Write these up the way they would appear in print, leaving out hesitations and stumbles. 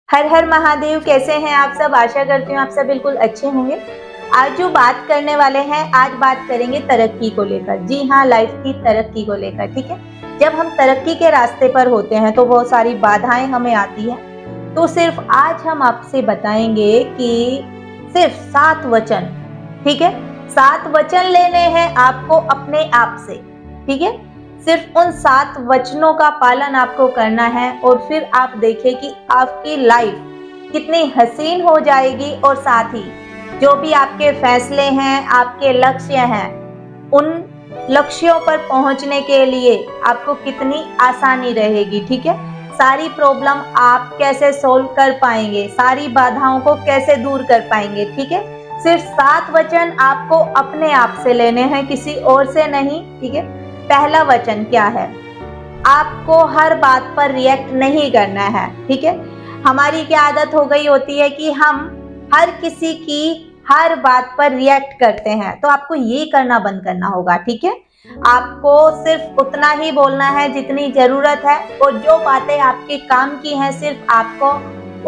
हर हर महादेव। कैसे हैं आप सब? आशा करती हूँ आप सब बिल्कुल अच्छे होंगे। आज जो बात करने वाले हैं, आज बात करेंगे तरक्की को लेकर। जी हाँ, लाइफ की तरक्की को लेकर। ठीक है, जब हम तरक्की के रास्ते पर होते हैं तो बहुत सारी बाधाएं हमें आती हैं। तो सिर्फ आज हम आपसे बताएंगे कि सिर्फ 7 वचन, ठीक है, 7 वचन लेने हैं आपको अपने आप से। ठीक है, सिर्फ उन 7 वचनों का पालन आपको करना है और फिर आप देखिए कि आपकी लाइफ कितनी हसीन हो जाएगी। और साथ ही जो भी आपके फैसले हैं, आपके लक्ष्य हैं, उन लक्ष्यों पर पहुंचने के लिए आपको कितनी आसानी रहेगी। ठीक है, सारी प्रॉब्लम आप कैसे सोल्व कर पाएंगे, सारी बाधाओं को कैसे दूर कर पाएंगे। ठीक है, सिर्फ 7 वचन आपको अपने आप से लेने हैं, किसी और से नहीं। ठीक है, पहला वचन क्या है? आपको हर बात पर रिएक्ट नहीं करना है। ठीक है, हमारी क्या आदत हो गई होती है कि हम हर किसी की हर बात पर रिएक्ट करते हैं, तो आपको ये करना बंद करना होगा। ठीक है, आपको सिर्फ उतना ही बोलना है जितनी जरूरत है, और जो बातें आपके काम की हैं सिर्फ आपको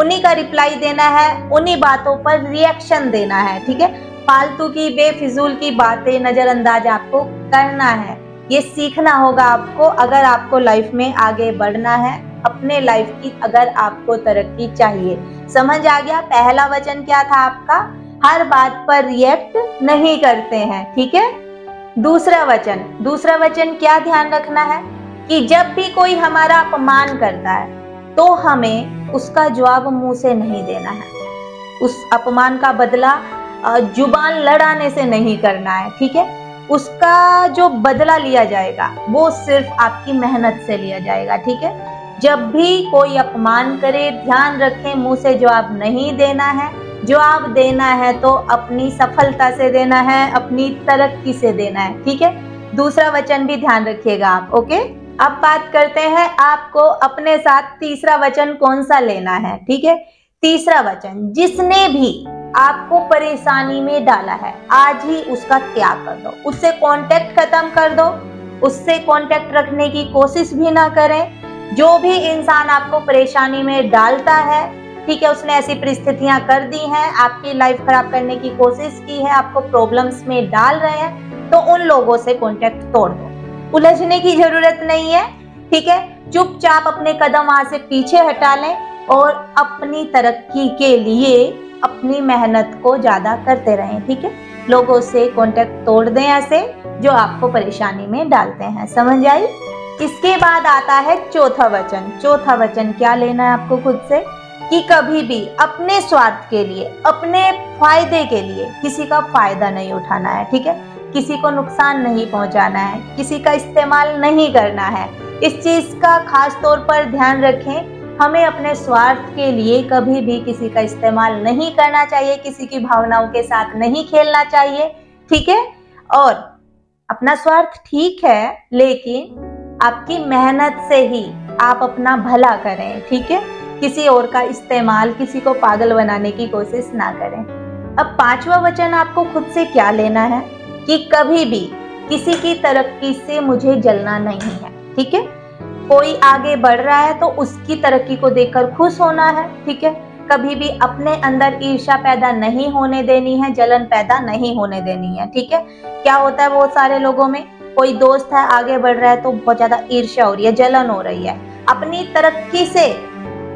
उन्हीं का रिप्लाई देना है, उन्हीं बातों पर रिएक्शन देना है। ठीक है, फालतू की बेफिजूल की बातें नजरअंदाज आपको करना है। ये सीखना होगा आपको, अगर आपको लाइफ में आगे बढ़ना है, अपने लाइफ की अगर आपको तरक्की चाहिए। समझ आ गया? पहला वचन क्या था आपका? हर बात पर रिएक्ट नहीं करते हैं। ठीक है, दूसरा वचन क्या ध्यान रखना है कि जब भी कोई हमारा अपमान करता है तो हमें उसका जवाब मुंह से नहीं देना है। उस अपमान का बदला जुबान लड़ाने से नहीं करना है। ठीक है, उसका जो बदला लिया जाएगा वो सिर्फ आपकी मेहनत से लिया जाएगा। ठीक है, जब भी कोई अपमान करे, ध्यान रखें, मुंह से जवाब नहीं देना है। जवाब देना है तो अपनी सफलता से देना है, अपनी तरक्की से देना है। ठीक है, दूसरा वचन भी ध्यान रखिएगा आप। ओके, अब बात करते हैं आपको अपने साथ तीसरा वचन कौन सा लेना है। ठीक है, तीसरा वचन, जिसने भी आपको परेशानी में डाला है आज ही उसका त्याग कर दो, उससे कांटेक्ट खत्म कर दो, उससे कांटेक्ट रखने की कोशिश भी ना करें। जो भी इंसान आपको परेशानी में डालता है, ठीक है, उसने ऐसी परिस्थितियां कर दी हैं, आपकी लाइफ खराब करने की कोशिश की है, आपको प्रॉब्लम्स में डाल रहे हैं, तो उन लोगों से कांटेक्ट तोड़ दो। उलझने की जरूरत नहीं है। ठीक है, चुपचाप अपने कदम वहां से पीछे हटा लें और अपनी तरक्की के लिए अपनी मेहनत को ज्यादा करते रहें। ठीक है, लोगों से कांटेक्ट तोड़ दें ऐसे जो आपको परेशानी में डालते हैं। समझ आई? इसके बाद आता है चौथा वचन क्या लेना है आपको खुद से कि कभी भी अपने स्वार्थ के लिए, अपने फायदे के लिए किसी का फायदा नहीं उठाना है। ठीक है, किसी को नुकसान नहीं पहुंचाना है, किसी का इस्तेमाल नहीं करना है। इस चीज का खास तौर पर ध्यान रखें। हमें अपने स्वार्थ के लिए कभी भी किसी का इस्तेमाल नहीं करना चाहिए, किसी की भावनाओं के साथ नहीं खेलना चाहिए। ठीक है, और अपना स्वार्थ ठीक है, लेकिन आपकी मेहनत से ही आप अपना भला करें। ठीक है, किसी और का इस्तेमाल, किसी को पागल बनाने की कोशिश ना करें। अब 5वां वचन आपको खुद से क्या लेना है कि कभी भी किसी की तरक्की से मुझे जलना नहीं है। ठीक है, कोई आगे बढ़ रहा है तो उसकी तरक्की को देखकर खुश होना है। ठीक है, कभी भी अपने अंदर ईर्ष्या पैदा नहीं होने देनी है, जलन पैदा नहीं होने देनी है। ठीक है, क्या होता है बहुत सारे लोगों में, कोई दोस्त है आगे बढ़ रहा है तो बहुत ज्यादा ईर्ष्या हो रही है, जलन हो रही है अपनी तरक्की से।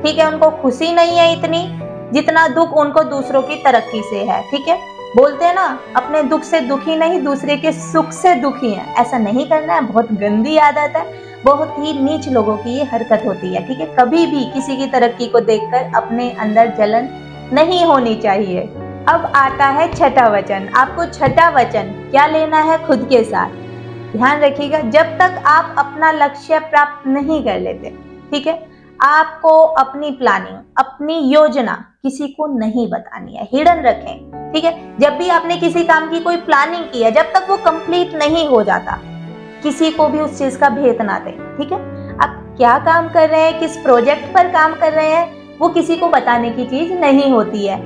ठीक है, उनको खुशी नहीं है इतनी जितना दुख उनको दूसरों की तरक्की से है। ठीक है, बोलते हैं ना, अपने दुख से दुखी नहीं, दूसरे के सुख से दुखी है। ऐसा नहीं करना है, बहुत गंदी आदत है, बहुत ही नीच लोगों की ये हरकत होती है। ठीक है, कभी भी किसी की तरक्की को देखकर अपने अंदर जलन नहीं होनी चाहिए। अब आता है छठा वचन। आपको छठा वचन क्या लेना है खुद के साथ? ध्यान रखिएगा, जब तक आप अपना लक्ष्य प्राप्त नहीं कर लेते, ठीक है, आपको अपनी प्लानिंग, अपनी योजना किसी को नहीं बतानी है, हिडन रखें। ठीक है, जब भी आपने किसी काम की कोई प्लानिंग की है, जब तक वो कंप्लीट नहीं हो जाता, किसी को भी उस चीज का भेद ना दें। ठीक है, आप क्या काम कर रहे हैं, किस प्रोजेक्ट पर काम कर रहे हैं, वो किसी को बताने की चीज नहीं होती है।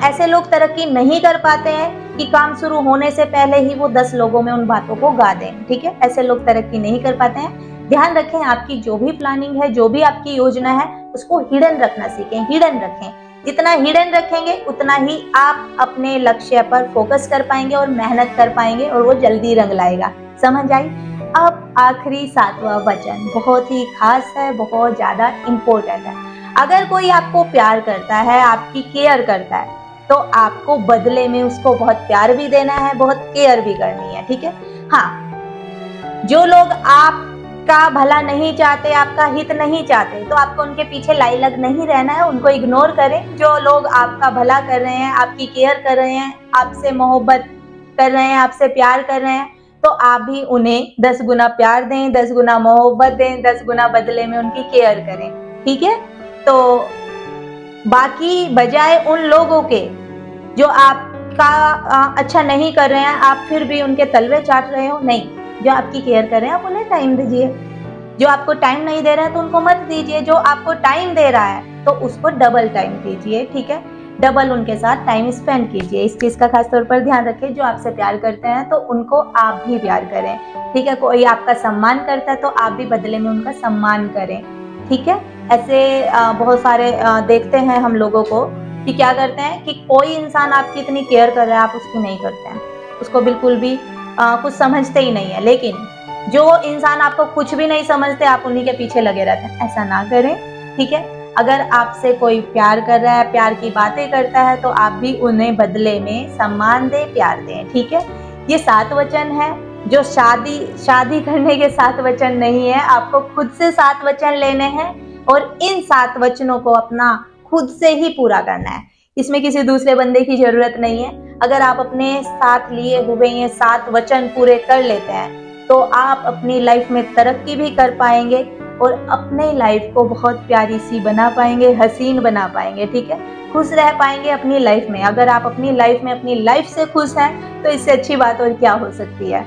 ऐसे लोग तरक्की नहीं कर पाते हैं कि काम शुरू होने से पहले ही वो 10 लोगों में उन बातों को गा दें। ठीक है, ऐसे लोग तरक्की नहीं कर पाते हैं। ध्यान रखें, आपकी जो भी प्लानिंग है, जो भी आपकी योजना है, उसको हिडन रखना सीखें, हिडन रखें। जितना हिडन रखेंगे उतना ही आप अपने लक्ष्य पर फोकस कर पाएंगे और मेहनत कर पाएंगे और वो जल्दी रंग लाएगा। समझ आई? अब आखिरी 7वां वचन बहुत ही खास है, बहुत ज्यादा इम्पोर्टेंट है। अगर कोई आपको प्यार करता है, आपकी केयर करता है, तो आपको बदले में उसको बहुत प्यार भी देना है, बहुत केयर भी करनी है, ठीक है? हाँ, जो लोग आपका भला नहीं चाहते, आपका हित नहीं चाहते, तो आपको उनके पीछे लाई लग नहीं रहना है, उनको इग्नोर करें। जो लोग आपका भला कर रहे हैं, आपकी केयर कर रहे हैं, आपसे मोहब्बत कर रहे हैं, आपसे प्यार कर रहे हैं, तो आप भी उन्हें 10 गुना प्यार दें, 10 गुना मोहब्बत दें, 10 गुना बदले में उनकी केयर करें, ठीक है? तो बाकी बजाय उन लोगों के जो आपका अच्छा नहीं कर रहे हैं, आप फिर भी उनके तलवे चाट रहे हो, नहीं। जो आपकी केयर कर रहे हैं आप उन्हें टाइम दीजिए। जो आपको टाइम नहीं दे रहा है तो उनको मत दीजिए। जो आपको टाइम दे रहा है तो उसको डबल टाइम दीजिए, ठीक है? डबल उनके साथ टाइम स्पेंड कीजिए। इस चीज का खास तौर पर ध्यान रखें। जो आपसे प्यार करते हैं तो उनको आप भी प्यार करें, ठीक है? कोई आपका सम्मान करता है तो आप भी बदले में उनका सम्मान करें, ठीक है? ऐसे बहुत सारे देखते हैं हम लोगों को कि क्या करते हैं कि कोई इंसान आपकी इतनी केयर कर रहा है, आप उसकी नहीं करते हैं, उसको बिल्कुल भी कुछ समझते ही नहीं है। लेकिन जो इंसान आपको कुछ भी नहीं समझते, आप उन्हीं के पीछे लगे रहते हैं। ऐसा ना करें, ठीक है? अगर आपसे कोई प्यार कर रहा है, प्यार की बातें करता है, तो आप भी उन्हें बदले में सम्मान दें, प्यार दें, ठीक है? ये 7 वचन है जो शादी करने के 7 वचन नहीं है। आपको खुद से 7 वचन लेने हैं और इन 7 वचनों को अपना खुद से ही पूरा करना है। इसमें किसी दूसरे बंदे की जरूरत नहीं है। अगर आप अपने साथ लिए हुए ये 7 वचन पूरे कर लेते हैं तो आप अपनी लाइफ में तरक्की भी कर पाएंगे और अपने लाइफ को बहुत प्यारी सी बना पाएंगे, हसीन बना पाएंगे, ठीक है? खुश रह पाएंगे अपनी लाइफ में। अगर आप अपनी लाइफ में अपनी लाइफ से खुश हैं तो इससे अच्छी बात और क्या हो सकती है।